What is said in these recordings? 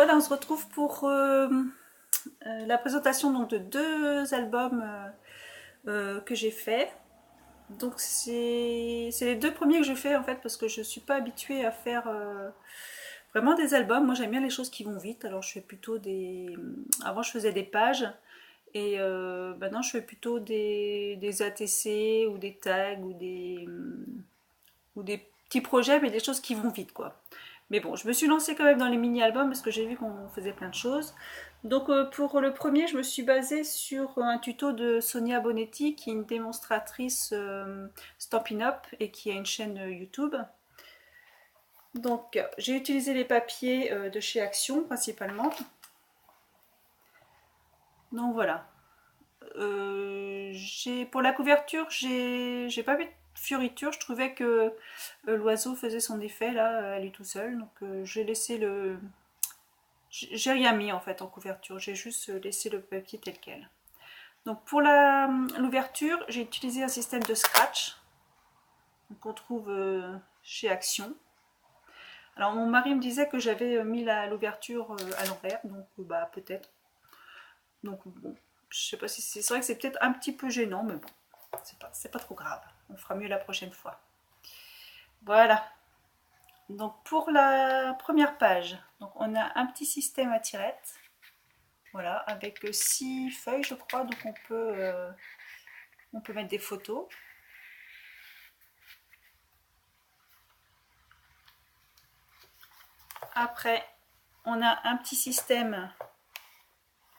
Voilà, on se retrouve pour la présentation donc, de deux albums que j'ai fait. Donc c'est les deux premiers que je fais en fait parce que je suis pas habituée à faire vraiment des albums. Moi j'aime bien les choses qui vont vite. Alors je fais plutôt des... Avant je faisais des pages et maintenant je fais plutôt des ATC ou des tags ou des petits projets mais des choses qui vont vite quoi. Mais bon, je me suis lancée quand même dans les mini-albums parce que j'ai vu qu'on faisait plein de choses. Donc pour le premier, je me suis basée sur un tuto de Sonia Bonetti, qui est une démonstratrice Stampin' Up et qui a une chaîne YouTube. Donc j'ai utilisé les papiers de chez Action principalement. Donc voilà. Pour la couverture, j'ai pas vu de fioriture. Je trouvais que l'oiseau faisait son effet là, à lui tout seul. Donc j'ai laissé le, j'ai rien mis en fait en couverture, j'ai juste laissé le papier tel quel. Donc pour l'ouverture, j'ai utilisé un système de scratch qu'on trouve chez Action. Alors mon mari me disait que j'avais mis l'ouverture à l'envers, donc bah peut-être. Donc bon, je sais pas si c'est vrai que c'est peut-être un petit peu gênant, mais bon, c'est pas trop grave. On fera mieux la prochaine fois. Voilà. Donc pour la première page, donc on a un petit système à tirettes. Voilà, avec 6 feuilles, je crois, donc on peut mettre des photos. Après, on a un petit système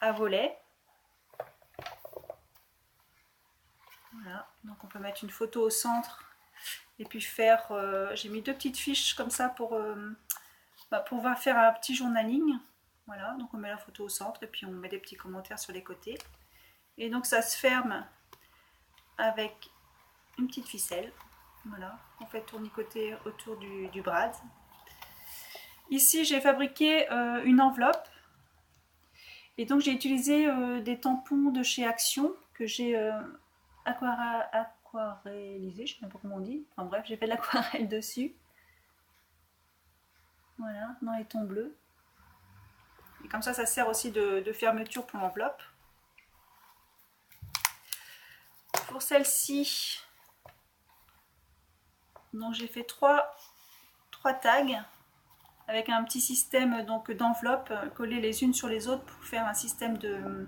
à volets. Voilà, donc on peut mettre une photo au centre et puis faire... j'ai mis deux petites fiches comme ça pour pouvoir faire un petit journaling. Voilà, donc on met la photo au centre et puis on met des petits commentaires sur les côtés. Et donc ça se ferme avec une petite ficelle. Voilà, on fait tournicoter autour du brad. Ici, j'ai fabriqué une enveloppe. Et donc, j'ai utilisé des tampons de chez Action que j'ai aquarellisé, je ne sais pas comment on dit. Enfin bref, j'ai fait de l'aquarelle dessus. Voilà, dans les tons bleus. Et comme ça sert aussi de fermeture pour l'enveloppe. Pour celle-ci, donc j'ai fait trois tags avec un petit système d'enveloppes collées les unes sur les autres pour faire un système de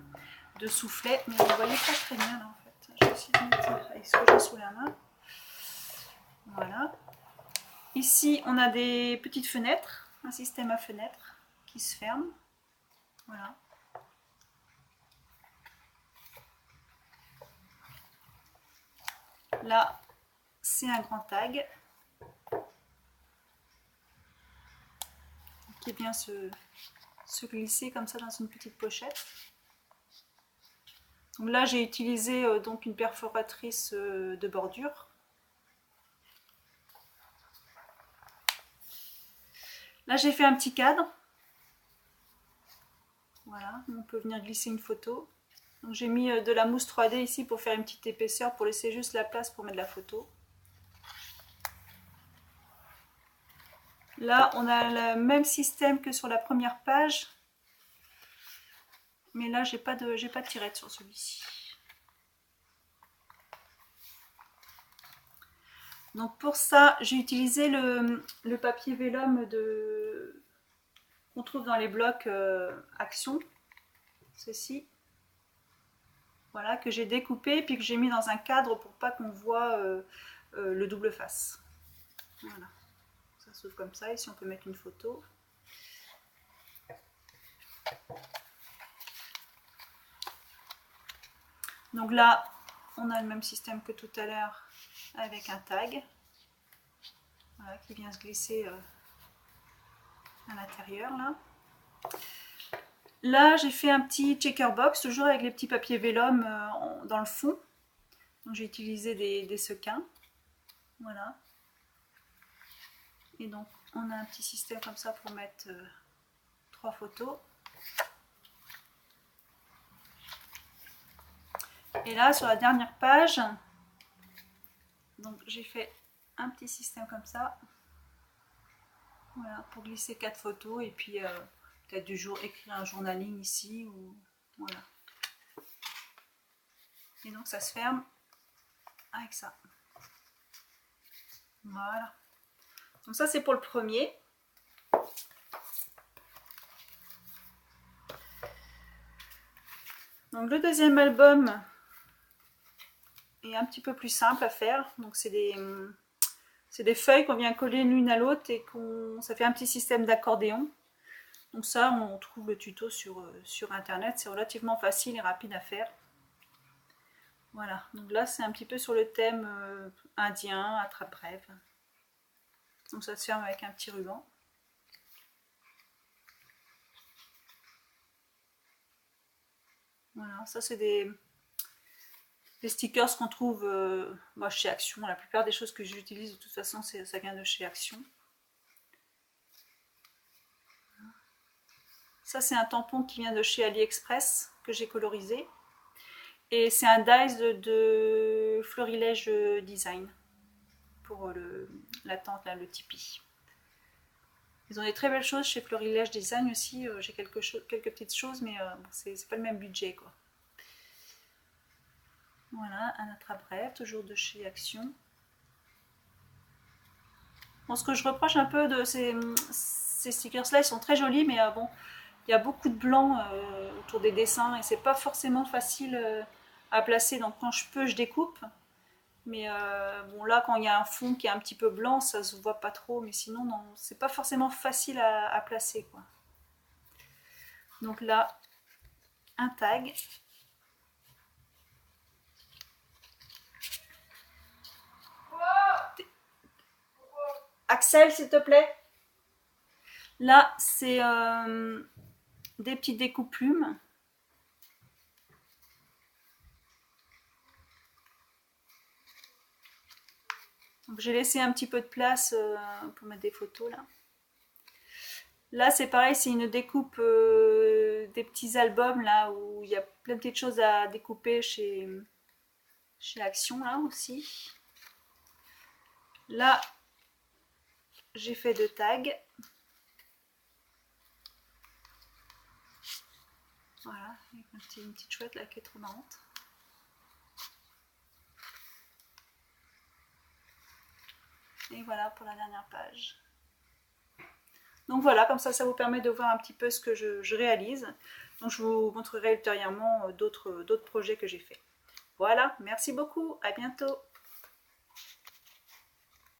soufflet. Mais vous ne voyez pas très bien là en fait. Je vais essayer de mettre avec ce que j'ai sous la main. Voilà. Ici, on a des petites fenêtres, un système à fenêtres qui se ferme. Voilà. Là, c'est un grand tag qui vient se glisser comme ça dans une petite pochette. Donc là, j'ai utilisé donc une perforatrice de bordure. Là, j'ai fait un petit cadre. Voilà, on peut venir glisser une photo. Donc j'ai mis de la mousse 3D ici pour faire une petite épaisseur, pour laisser juste la place pour mettre la photo. Là, on a le même système que sur la première page. Mais là, j'ai pas de tirette sur celui-ci. Donc pour ça, j'ai utilisé le papier vélum qu'on trouve dans les blocs Action. Ceci. Voilà, que j'ai découpé puis que j'ai mis dans un cadre pour pas qu'on voit le double face. Voilà. Ça s'ouvre comme ça. Ici, on peut mettre une photo. Donc là, on a le même système que tout à l'heure avec un tag, voilà, qui vient se glisser à l'intérieur là. Là, j'ai fait un petit checker box, toujours avec les petits papiers vélum dans le fond. Donc j'ai utilisé des sequins. Voilà. Et donc on a un petit système comme ça pour mettre 3 photos. Et là, sur la dernière page, donc j'ai fait un petit système comme ça. Voilà, pour glisser 4 photos et puis peut-être du jour écrire un journaling ici, ou voilà. Et donc ça se ferme avec ça. Voilà. Donc ça c'est pour le premier. Donc le deuxième album est un petit peu plus simple à faire. Donc c'est des feuilles qu'on vient coller l'une à l'autre et ça fait un petit système d'accordéon. Donc ça, on trouve le tuto sur internet, c'est relativement facile et rapide à faire. Voilà, donc là c'est un petit peu sur le thème indien, attrape-rêve. Donc ça se ferme avec un petit ruban. Voilà, ça c'est des stickers qu'on trouve moi, chez Action. La plupart des choses que j'utilise de toute façon, ça vient de chez Action. Ça c'est un tampon qui vient de chez AliExpress que j'ai colorisé. Et c'est un dies de Florilège Design pour la tente, là, le tipi. Ils ont des très belles choses chez Florilège Design aussi. J'ai quelques petites choses, mais bon, c'est pas le même budget, quoi. Voilà, un attrape-rêve, toujours de chez Action. Bon, ce que je reproche un peu de ces stickers-là, ils sont très jolis, mais bon, il y a beaucoup de blanc autour des dessins et c'est pas forcément facile à placer. Donc quand je peux, je découpe. Mais bon, là, quand il y a un fond qui est un petit peu blanc, ça se voit pas trop. Mais sinon, non, c'est pas forcément facile à placer, quoi. Donc là, un tag. Axel, s'il te plaît. Là, c'est des petites découpes plumes. J'ai laissé un petit peu de place pour mettre des photos là. Là c'est pareil, c'est une découpe des petits albums là où il y a plein de petites choses à découper chez Action là aussi. Là j'ai fait 2 tags. Voilà, avec une petite chouette là qui est trop marrante. Et voilà pour la dernière page. Donc voilà, comme ça vous permet de voir un petit peu ce que je réalise. Donc je vous montrerai ultérieurement d'autres projets que j'ai faits. Voilà, merci beaucoup, à bientôt.